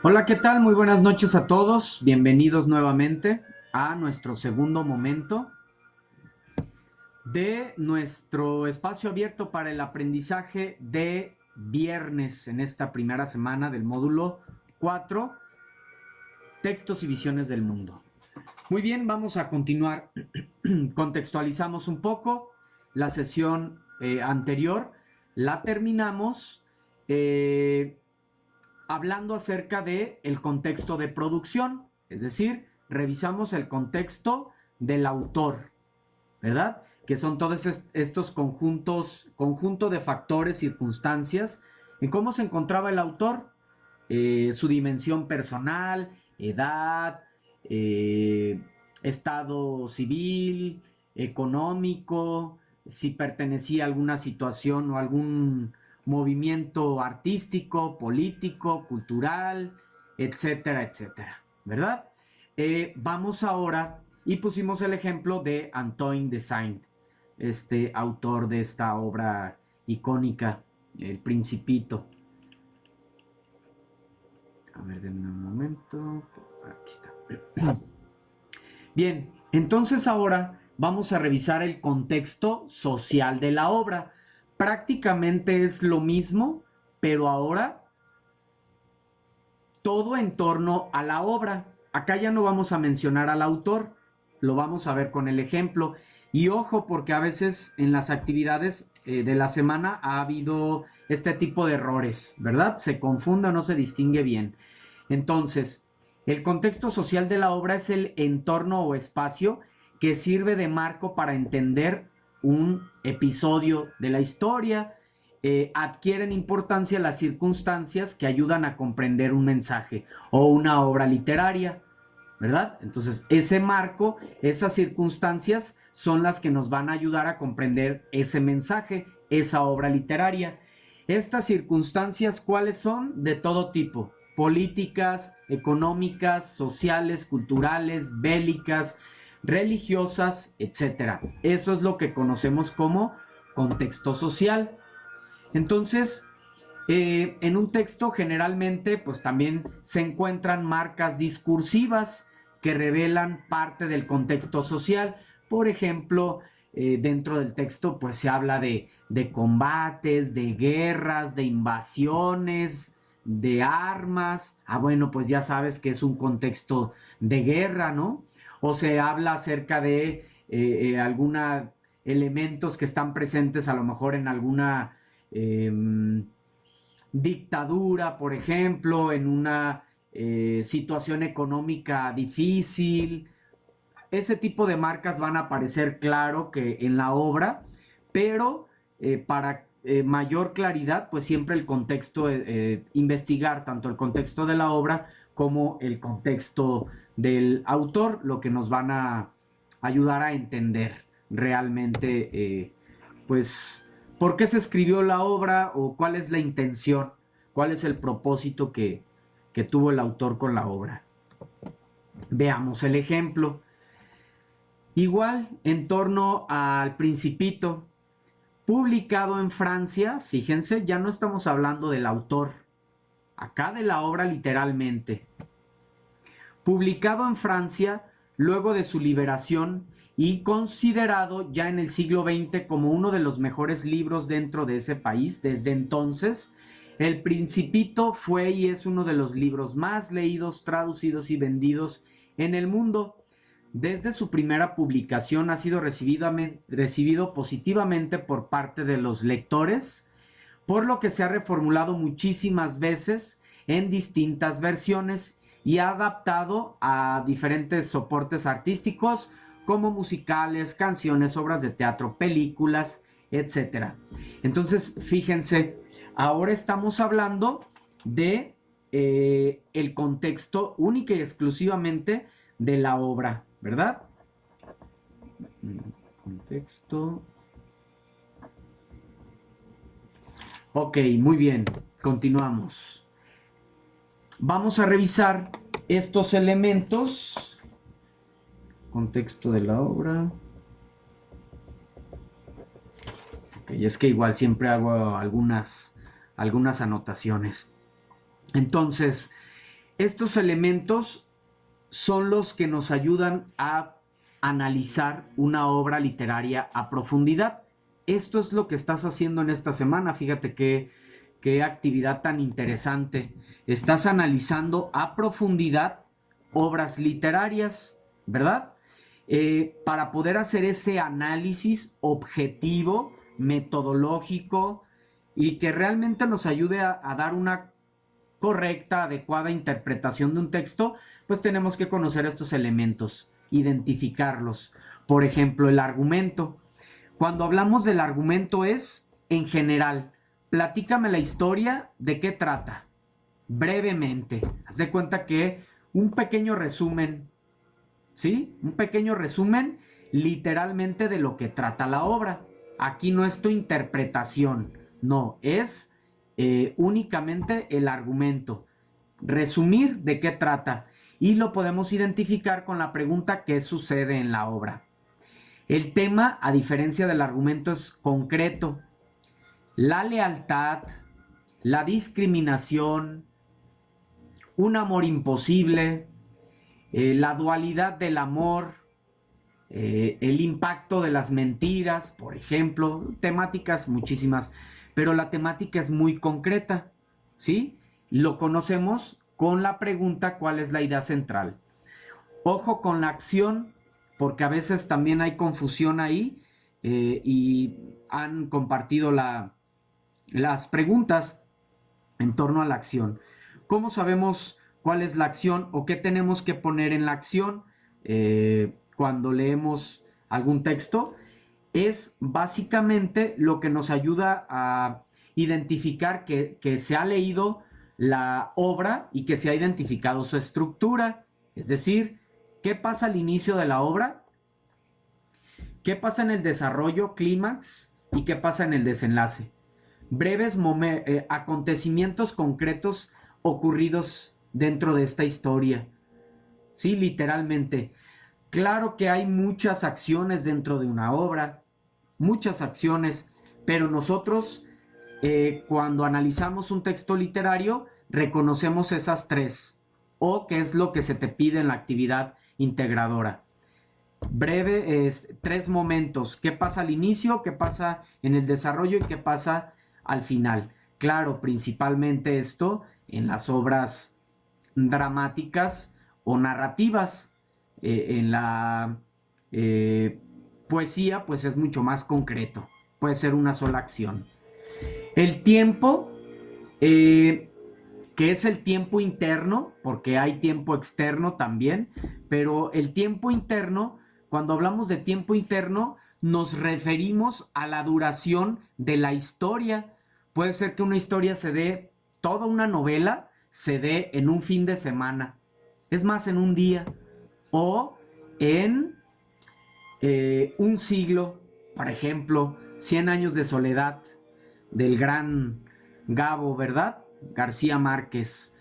Hola, ¿qué tal? Muy buenas noches a todos. Bienvenidos nuevamente a nuestro segundo momento de nuestro espacio abierto para el aprendizaje de viernes en esta primera semana del módulo 4, Textos y Visiones del Mundo. Muy bien, vamos a continuar. Contextualizamos un poco la sesión anterior. La terminamos hablando acerca de el contexto de producción, es decir, revisamos el contexto del autor, ¿verdad? Que son todos estos conjunto de factores, circunstancias, en cómo se encontraba el autor, su dimensión personal, edad, estado civil, económico, si pertenecía a alguna situación o algún movimiento artístico, político, cultural, etcétera, etcétera, ¿verdad? Vamos ahora y pusimos el ejemplo de Antoine de Saint, este autor de esta obra icónica, El Principito. A ver, denme un momento. Aquí está. Bien, entonces ahora vamos a revisar el contexto social de la obra. Prácticamente es lo mismo, pero ahora todo en torno a la obra. Acá ya no vamos a mencionar al autor, lo vamos a ver con el ejemplo. Y ojo, porque a veces en las actividades de la semana ha habido este tipo de errores, ¿verdad? Se confunde o no se distingue bien. Entonces, el contexto social de la obra es el entorno o espacio que sirve de marco para entender un episodio de la historia. Adquieren importancia las circunstancias que ayudan a comprender un mensaje o una obra literaria, ¿verdad? Entonces, ese marco, esas circunstancias son las que nos van a ayudar a comprender ese mensaje, esa obra literaria. Estas circunstancias, ¿cuáles son? De todo tipo: políticas, económicas, sociales, culturales, bélicas, religiosas, etcétera. Eso es lo que conocemos como contexto social. Entonces, en un texto generalmente pues también se encuentran marcas discursivas que revelan parte del contexto social. Por ejemplo, dentro del texto pues se habla de combates, de guerras, de invasiones, de armas. Bueno, pues ya sabes que es un contexto de guerra, ¿no? O se habla acerca de algunos elementos que están presentes a lo mejor en alguna dictadura, por ejemplo, en una situación económica difícil. Ese tipo de marcas van a aparecer, claro, que en la obra, pero para mayor claridad, pues siempre el contexto, investigar tanto el contexto de la obra como el contexto del autor, lo que nos van a ayudar a entender realmente, pues, por qué se escribió la obra o cuál es la intención, cuál es el propósito que tuvo el autor con la obra. Veamos el ejemplo. Igual, en torno al Principito, publicado en Francia, fíjense, ya no estamos hablando del autor, acá de la obra literalmente. Publicado en Francia luego de su liberación y considerado ya en el siglo XX como uno de los mejores libros dentro de ese país. Desde entonces, El Principito fue y es uno de los libros más leídos, traducidos y vendidos en el mundo. desde su primera publicación ha sido recibido positivamente por parte de los lectores, por lo que se ha reformulado muchísimas veces en distintas versiones y ha adaptado a diferentes soportes artísticos como musicales, canciones, obras de teatro, películas, etcétera. Entonces, fíjense, ahora estamos hablando de el contexto única y exclusivamente de la obra, ¿verdad? Contexto. Ok, muy bien, continuamos. Vamos a revisar estos elementos. Contexto de la obra. Ok, es que igual siempre hago algunas anotaciones. Entonces, estos elementos son los que nos ayudan a analizar una obra literaria a profundidad. Esto es lo que estás haciendo en esta semana. Fíjate qué actividad tan interesante. Estás analizando a profundidad obras literarias, ¿verdad? Para poder hacer ese análisis objetivo, metodológico y que realmente nos ayude a dar una correcta, adecuada interpretación de un texto, pues tenemos que conocer estos elementos, identificarlos. Por ejemplo, el argumento. Cuando hablamos del argumento es, en general, platícame la historia, ¿de qué trata? Brevemente. Haz de cuenta que un pequeño resumen, ¿sí? Un pequeño resumen literalmente de lo que trata la obra. Aquí no es tu interpretación, no, es únicamente el argumento. Resumir de qué trata. Y lo podemos identificar con la pregunta ¿qué sucede en la obra? El tema, a diferencia del argumento, es concreto. La lealtad, la discriminación, un amor imposible, la dualidad del amor, el impacto de las mentiras, por ejemplo, temáticas muchísimas, pero la temática es muy concreta, ¿sí? Lo conocemos con la pregunta ¿cuál es la idea central? Ojo con la acción, porque a veces también hay confusión ahí y han compartido las preguntas en torno a la acción. ¿Cómo sabemos cuál es la acción o qué tenemos que poner en la acción cuando leemos algún texto? Es básicamente lo que nos ayuda a identificar que se ha leído la obra y que se ha identificado su estructura. Es decir, ¿qué pasa al inicio de la obra? ¿Qué pasa en el desarrollo, clímax? ¿Y qué pasa en el desenlace? Breves acontecimientos concretos ocurridos dentro de esta historia. Sí, literalmente. Claro que hay muchas acciones dentro de una obra, muchas acciones, pero nosotros cuando analizamos un texto literario reconocemos esas tres, o qué es lo que se te pide en la actividad integradora. Breve, tres momentos, qué pasa al inicio, qué pasa en el desarrollo y qué pasa al final. Claro, principalmente esto en las obras dramáticas o narrativas. En la poesía, pues es mucho más concreto. Puede ser una sola acción. El tiempo, que es el tiempo interno, porque hay tiempo externo también, pero el tiempo interno, cuando hablamos de tiempo interno, nos referimos a la duración de la historia. Puede ser que una historia se dé, toda una novela se dé en un fin de semana, es más, en un día, o en un siglo, por ejemplo, 100 años de soledad del gran Gabo, ¿verdad? García Márquez.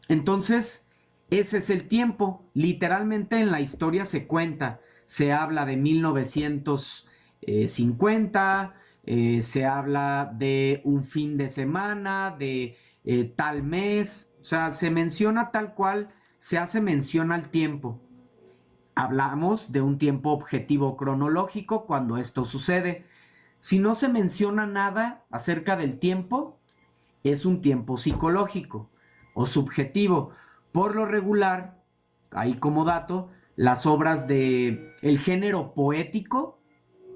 Entonces, ese es el tiempo. Literalmente en la historia se cuenta, se habla de 1950, se habla de un fin de semana, de tal mes, o sea, se menciona tal cual, se hace mención al tiempo. Hablamos de un tiempo objetivo cronológico cuando esto sucede. Si no se menciona nada acerca del tiempo, es un tiempo psicológico o subjetivo. Por lo regular, ahí como dato, las obras de el género poético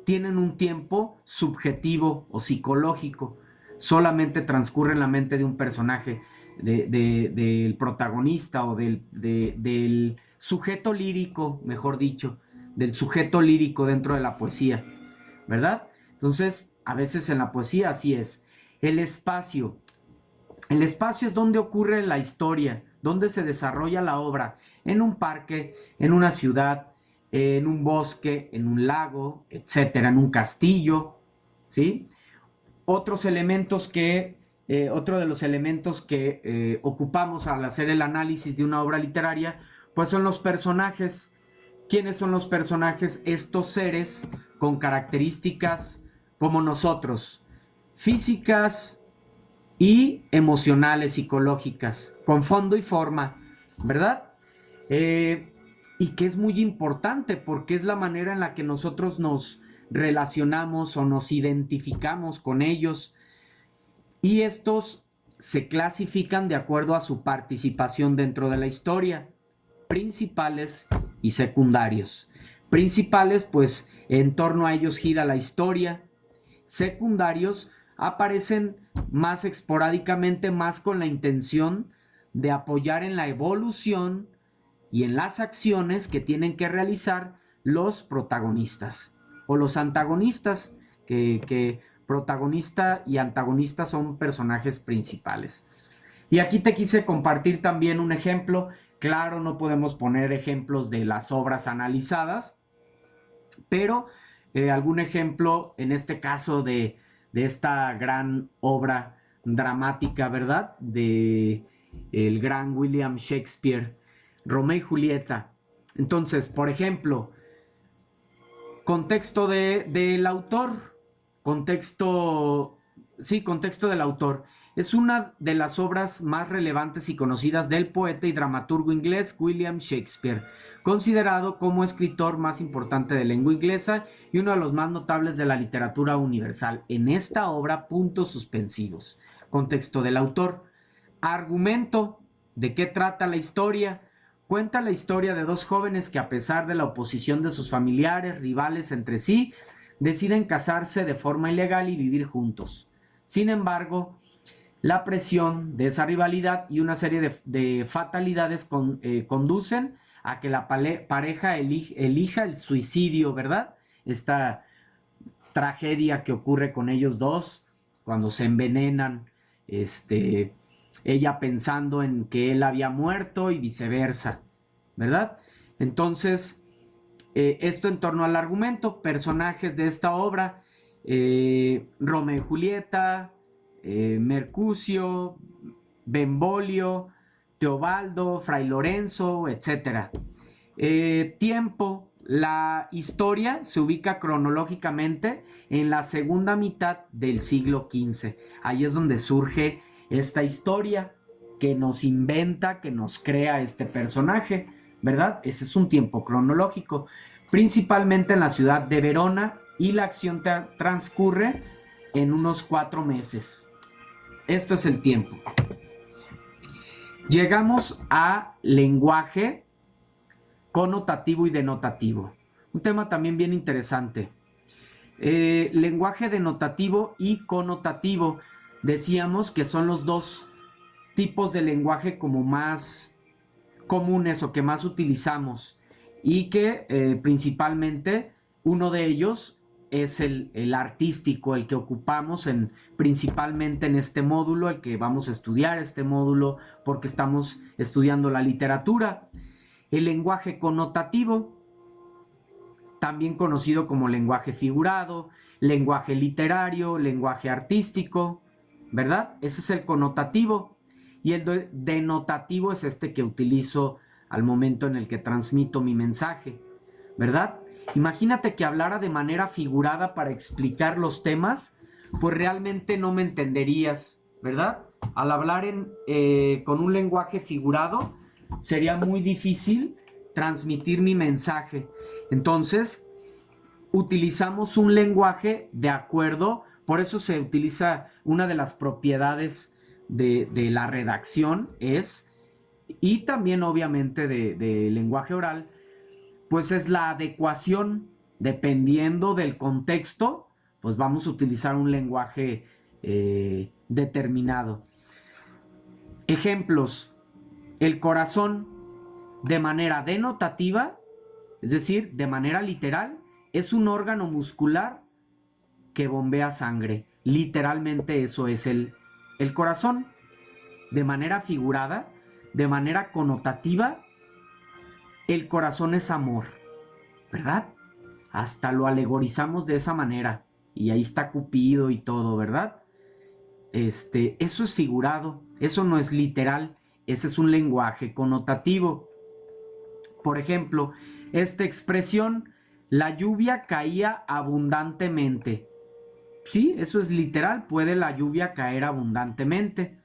tienen un tiempo subjetivo o psicológico. Solamente transcurre en la mente de un personaje, del protagonista o del sujeto lírico, mejor dicho, del sujeto lírico dentro de la poesía, ¿verdad? Entonces, a veces en la poesía así es. El espacio. El espacio es donde ocurre la historia, donde se desarrolla la obra, en un parque, en una ciudad, en un bosque, en un lago, etcétera, en un castillo, ¿sí? Otros elementos otro de los elementos que ocupamos al hacer el análisis de una obra literaria, pues son los personajes. ¿Quiénes son los personajes? Estos seres con características como nosotros, físicas y emocionales, psicológicas, con fondo y forma, ¿verdad? Y que es muy importante porque es la manera en la que nosotros nos relacionamos o nos identificamos con ellos, y estos se clasifican de acuerdo a su participación dentro de la historia, principales y secundarios. Principales, pues en torno a ellos gira la historia. Secundarios aparecen más esporádicamente, más con la intención de apoyar en la evolución y en las acciones que tienen que realizar los protagonistas o los antagonistas, que protagonista y antagonista son personajes principales. Y aquí te quise compartir también un ejemplo. Claro, no podemos poner ejemplos de las obras analizadas, pero algún ejemplo, en este caso de esta gran obra dramática, ¿verdad? De el gran William Shakespeare, Romeo y Julieta. Entonces, por ejemplo, contexto del autor, contexto del autor. Es una de las obras más relevantes y conocidas del poeta y dramaturgo inglés William Shakespeare, considerado como escritor más importante de lengua inglesa y uno de los más notables de la literatura universal. En esta obra, puntos suspensivos. Contexto del autor. Argumento. ¿De qué trata la historia? Cuenta la historia de dos jóvenes que, a pesar de la oposición de sus familiares, rivales entre sí, deciden casarse de forma ilegal y vivir juntos. Sin embargo, la presión de esa rivalidad y una serie de fatalidades conducen a que la pareja elija el suicidio, ¿verdad? Esta tragedia que ocurre con ellos dos cuando se envenenan, ella pensando en que él había muerto y viceversa, ¿verdad? Entonces, esto en torno al argumento, personajes de esta obra, Romeo y Julieta, Mercucio, Benvolio, Teobaldo, Fray Lorenzo, etc. Tiempo. La historia se ubica cronológicamente en la segunda mitad del siglo XV. Ahí es donde surge esta historia que nos inventa, que nos crea este personaje, ¿verdad? Ese es un tiempo cronológico. Principalmente en la ciudad de Verona, y la acción transcurre en unos 4 meses. Esto es el tiempo. Llegamos a lenguaje connotativo y denotativo. Un tema también bien interesante. Lenguaje denotativo y connotativo. Decíamos que son los dos tipos de lenguaje como más comunes o que más utilizamos, y que principalmente uno de ellos es el artístico, el que ocupamos principalmente en este módulo, el que vamos a estudiar este módulo porque estamos estudiando la literatura. El lenguaje connotativo, también conocido como lenguaje figurado, lenguaje literario, lenguaje artístico, ¿verdad? Ese es el connotativo. Y el denotativo es este que utilizo al momento en el que transmito mi mensaje, ¿verdad? Imagínate que hablara de manera figurada para explicar los temas, pues realmente no me entenderías, ¿verdad? Al hablar con un lenguaje figurado, sería muy difícil transmitir mi mensaje. Entonces, utilizamos un lenguaje de acuerdo, por eso se utiliza una de las propiedades de la redacción y también obviamente de lenguaje oral, pues es la adecuación. Dependiendo del contexto, pues vamos a utilizar un lenguaje determinado. Ejemplos: el corazón, de manera denotativa, es decir, de manera literal, es un órgano muscular que bombea sangre. Literalmente eso es el corazón. De manera figurada, de manera connotativa, el corazón es amor, ¿verdad? Hasta lo alegorizamos de esa manera. Y ahí está Cupido y todo, ¿verdad? Eso es figurado, eso no es literal, ese es un lenguaje connotativo. Por ejemplo, esta expresión, la lluvia caía abundantemente. Sí, eso es literal, puede la lluvia caer abundantemente.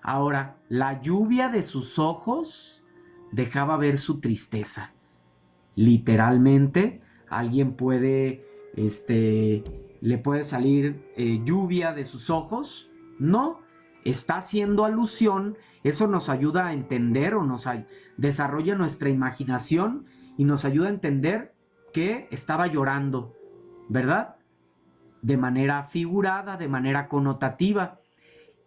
Ahora, la lluvia de sus ojos dejaba ver su tristeza. Literalmente, alguien puede, le puede salir lluvia de sus ojos. No, está haciendo alusión. Eso nos ayuda a entender o desarrolla nuestra imaginación y nos ayuda a entender que estaba llorando, ¿verdad? De manera figurada, de manera connotativa.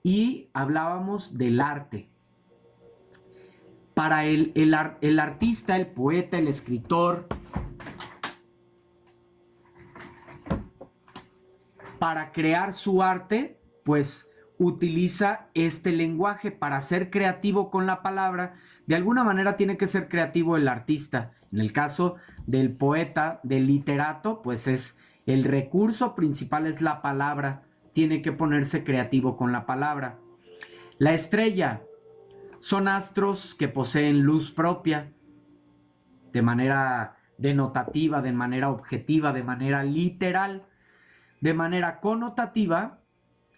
Y hablábamos del arte. Para el artista, el poeta, el escritor, para crear su arte, pues utiliza este lenguaje para ser creativo con la palabra. De alguna manera tiene que ser creativo el artista. En el caso del poeta, del literato, pues es el recurso principal es la palabra. Tiene que ponerse creativo con la palabra. La estrella son astros que poseen luz propia, de manera denotativa, de manera objetiva, de manera literal. De manera connotativa,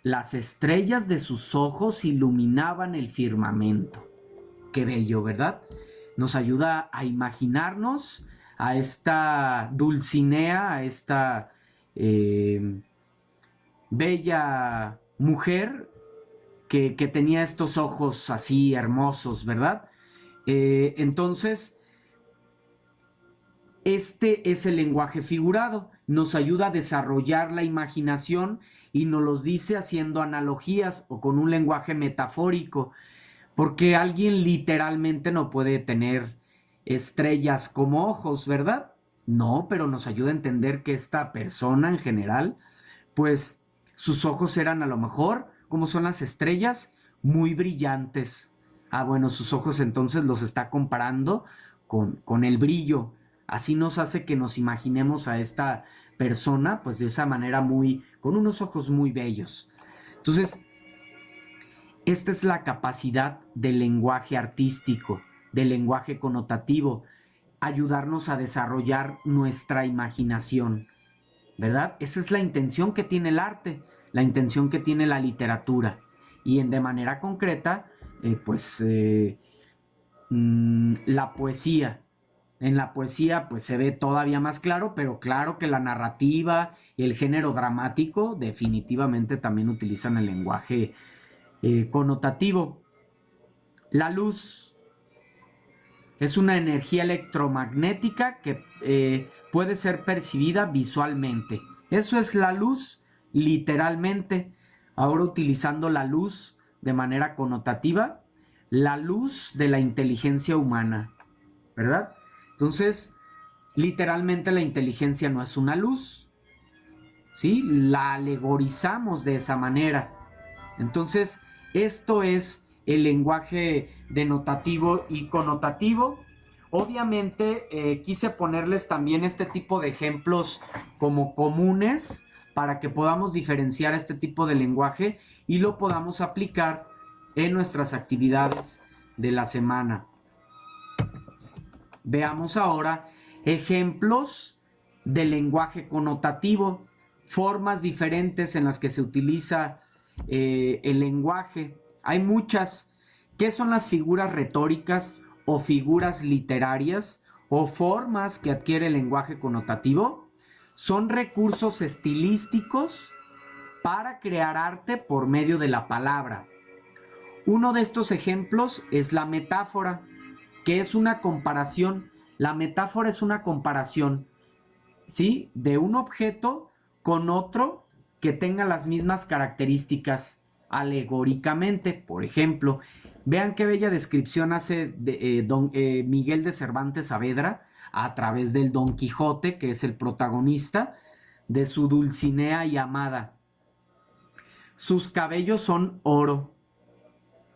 las estrellas de sus ojos iluminaban el firmamento. Qué bello, ¿verdad? Nos ayuda a imaginarnos a esta Dulcinea, a esta bella mujer que tenía estos ojos así hermosos, ¿verdad? Entonces, este es el lenguaje figurado. Nos ayuda a desarrollar la imaginación y nos los dice haciendo analogías o con un lenguaje metafórico, porque alguien literalmente no puede tener estrellas como ojos, ¿verdad? No, pero nos ayuda a entender que esta persona en general, pues sus ojos eran a lo mejor, como son las estrellas, muy brillantes. Ah, bueno, sus ojos entonces los está comparando con el brillo. Así nos hace que nos imaginemos a esta persona, pues de esa manera con unos ojos muy bellos. Entonces, esta es la capacidad del lenguaje artístico, del lenguaje connotativo, ayudarnos a desarrollar nuestra imaginación, ¿verdad? Esa es la intención que tiene el arte, la intención que tiene la literatura. Y de manera concreta, la poesía. En la poesía pues se ve todavía más claro, pero claro que la narrativa y el género dramático definitivamente también utilizan el lenguaje connotativo. La luz es una energía electromagnética que puede ser percibida visualmente. Eso es la luz, literalmente. Ahora utilizando la luz de manera connotativa, la luz de la inteligencia humana, ¿verdad? Entonces, literalmente la inteligencia no es una luz, ¿sí? La alegorizamos de esa manera. Entonces, esto es el lenguaje denotativo y connotativo. Obviamente, quise ponerles también este tipo de ejemplos como comunes para que podamos diferenciar este tipo de lenguaje y lo podamos aplicar en nuestras actividades de la semana. Veamos ahora ejemplos de lenguaje connotativo, formas diferentes en las que se utiliza el lenguaje. Hay muchas. ¿Qué son las figuras retóricas o figuras literarias o formas que adquiere el lenguaje connotativo? Son recursos estilísticos para crear arte por medio de la palabra. Uno de estos ejemplos es la metáfora, que es una comparación La metáfora es una comparación, ¿sí? De un objeto con otro que tenga las mismas características alegóricamente. Por ejemplo, vean qué bella descripción hace Miguel de Cervantes Saavedra a través del Don Quijote, que es el protagonista, de su Dulcinea y amada. Sus cabellos son oro.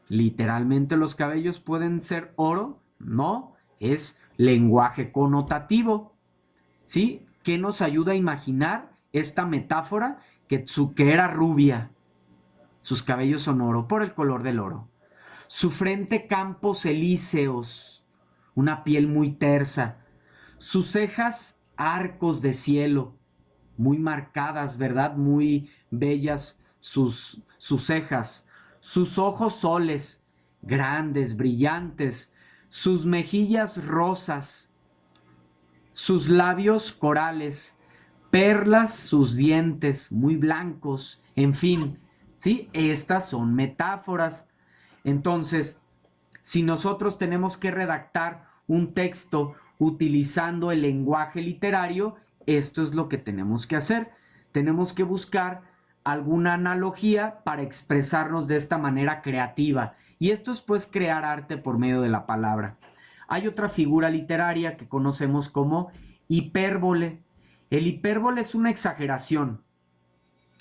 Literalmente los cabellos pueden ser oro, no, es lenguaje connotativo, ¿sí? Que nos ayuda a imaginar esta metáfora que era rubia, sus cabellos son oro por el color del oro. Su frente campos elíseos, una piel muy tersa. Sus cejas arcos de cielo, muy marcadas, ¿verdad? Muy bellas sus cejas. Sus ojos soles, grandes, brillantes. Sus mejillas rosas. Sus labios corales. Perlas sus dientes, muy blancos. En fin, ¿sí? Estas son metáforas. Entonces, si nosotros tenemos que redactar un texto utilizando el lenguaje literario, esto es lo que tenemos que hacer. Tenemos que buscar alguna analogía para expresarnos de esta manera creativa. Y esto es pues crear arte por medio de la palabra. Hay otra figura literaria que conocemos como hipérbole. El hipérbole es una exageración.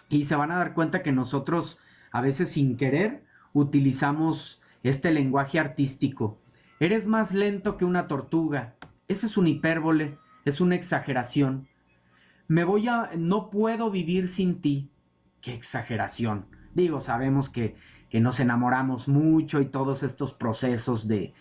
Y se van a dar cuenta que nosotros a veces sin querer utilizamos este lenguaje artístico. Eres más lento que una tortuga. Ese es un hipérbole, es una exageración. No puedo vivir sin ti. Qué exageración. Digo, sabemos que nos enamoramos mucho y todos estos procesos de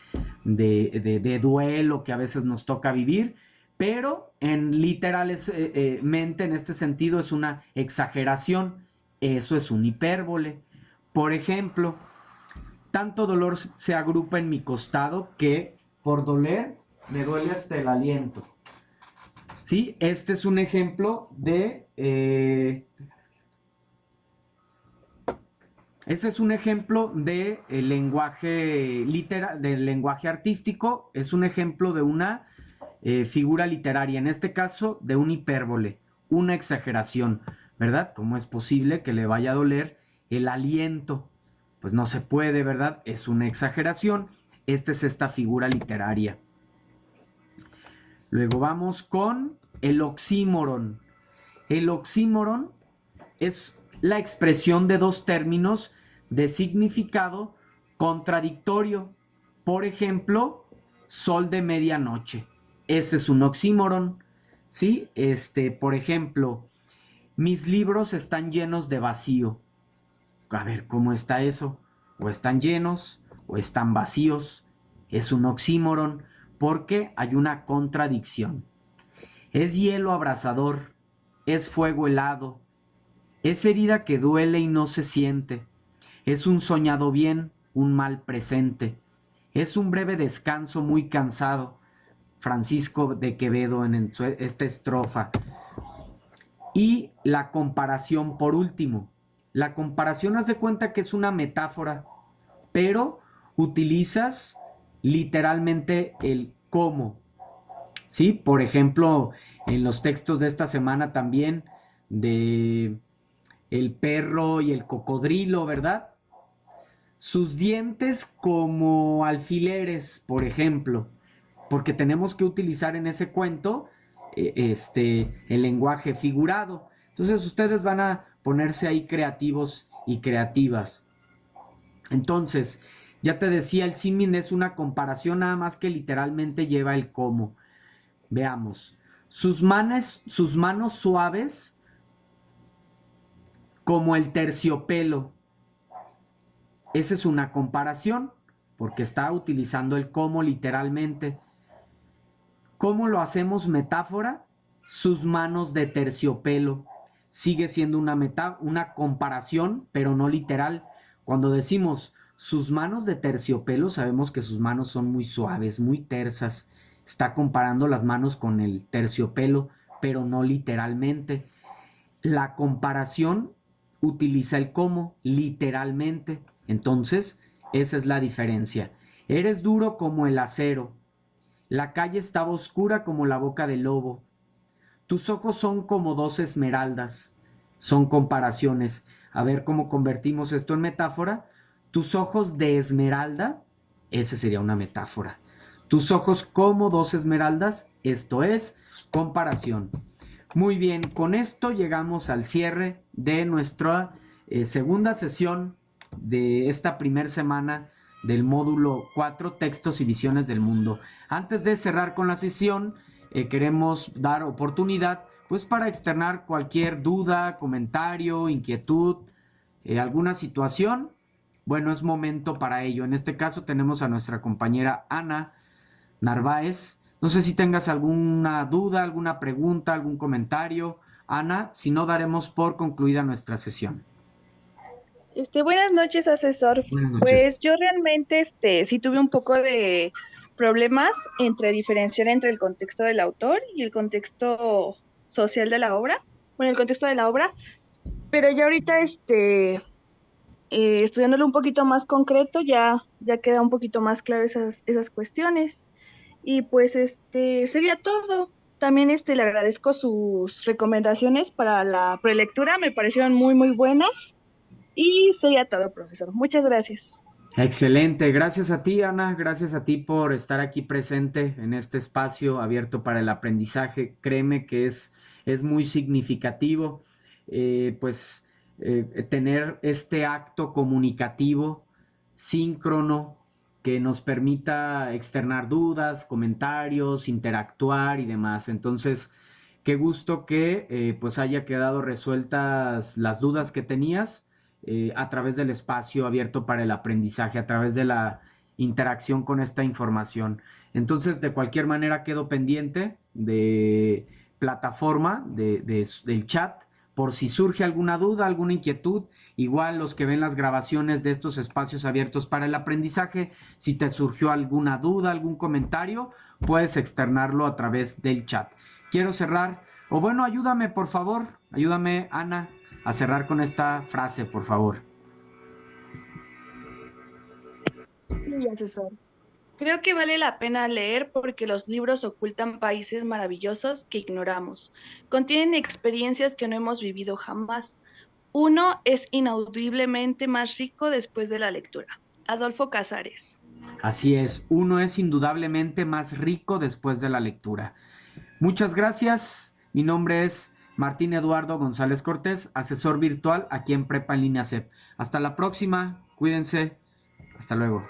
duelo que a veces nos toca vivir, pero literalmente en este sentido es una exageración. Eso es un hipérbole. Por ejemplo, tanto dolor se agrupa en mi costado que por doler me duele hasta el aliento. ¿Sí? Este es un ejemplo ese es un ejemplo de del lenguaje artístico, es un ejemplo de una figura literaria, en este caso de un hipérbole, una exageración, ¿verdad? ¿Cómo es posible que le vaya a doler el aliento? Pues no se puede, ¿verdad? Es una exageración. Esta es esta figura literaria. Luego vamos con el oxímoron. El oxímoron es la expresión de dos términos de significado contradictorio. Por ejemplo, sol de medianoche. Ese es un oxímoron, ¿sí? Por ejemplo, mis libros están llenos de vacío. A ver, ¿cómo está eso? O están llenos o están vacíos. Es un oxímoron porque hay una contradicción. Es hielo abrasador, es fuego helado, es herida que duele y no se siente, es un soñado bien, un mal presente, es un breve descanso muy cansado. Francisco de Quevedo en esta estrofa. Y la comparación por último. La comparación, haz de cuenta que es una metáfora, pero utilizas literalmente el cómo. ¿Sí? Por ejemplo, en los textos de esta semana también de el perro y el cocodrilo, ¿verdad? Sus dientes como alfileres, por ejemplo, porque tenemos que utilizar en ese cuento el lenguaje figurado. Entonces ustedes van a ponerse ahí creativos y creativas. Entonces, ya te decía, el símil es una comparación nada más que literalmente lleva el cómo. Veamos. Sus manos suaves como el terciopelo. Esa es una comparación, porque está utilizando el cómo literalmente. ¿Cómo lo hacemos metáfora? Sus manos de terciopelo. Sigue siendo una comparación, pero no literal. Cuando decimos sus manos de terciopelo, sabemos que sus manos son muy suaves, muy tersas. Está comparando las manos con el terciopelo, pero no literalmente. La comparación utiliza el cómo, literalmente. Entonces, esa es la diferencia. Eres duro como el acero. La calle estaba oscura como la boca del lobo. Tus ojos son como dos esmeraldas. Son comparaciones. A ver cómo convertimos esto en metáfora. Tus ojos de esmeralda, esa sería una metáfora. Tus ojos como dos esmeraldas, esto es comparación. Muy bien, con esto llegamos al cierre de nuestra segunda sesión de esta primera semana del módulo 4, textos y visiones del mundo. Antes de cerrar con la sesión, queremos dar oportunidad pues para externar cualquier duda, comentario, inquietud, alguna situación. Bueno, es momento para ello. En este caso tenemos a nuestra compañera Ana Narváez. No sé si tengas alguna duda, alguna pregunta, algún comentario. Ana, si no, daremos por concluida nuestra sesión. Buenas noches, asesor. Buenas noches. Pues yo realmente, sí tuve un poco de problemas entre diferenciar entre el contexto del autor y el contexto social de la obra, bueno, el contexto de la obra, pero ya ahorita, estudiándolo un poquito más concreto, ya queda un poquito más claro esas cuestiones. Y pues, sería todo. También, le agradezco sus recomendaciones para la prelectura, me parecieron muy, muy buenas. Y sería todo, profesor. Muchas gracias. Excelente, gracias a ti, Ana, gracias a ti por estar aquí presente en este espacio abierto para el aprendizaje. Créeme que es muy significativo, pues, tener este acto comunicativo, síncrono, que nos permita externar dudas, comentarios, interactuar y demás. Entonces, qué gusto que pues haya quedado resueltas las dudas que tenías a través del espacio abierto para el aprendizaje, a través de la interacción con esta información. Entonces, de cualquier manera, quedo pendiente de plataforma, del chat, por si surge alguna duda, alguna inquietud. Igual los que ven las grabaciones de estos espacios abiertos para el aprendizaje, si te surgió alguna duda, algún comentario, puedes externarlo a través del chat. Quiero cerrar, o bueno, ayúdame por favor, ayúdame Ana, a cerrar con esta frase, por favor. Sí, asesor. Creo que vale la pena leer porque los libros ocultan países maravillosos que ignoramos. Contienen experiencias que no hemos vivido jamás. Uno es inaudiblemente más rico después de la lectura. Adolfo Casares. Así es, uno es indudablemente más rico después de la lectura. Muchas gracias. Mi nombre es Martín Eduardo González Cortés, asesor virtual aquí en Prepa en Línea CEP. Hasta la próxima. Cuídense. Hasta luego.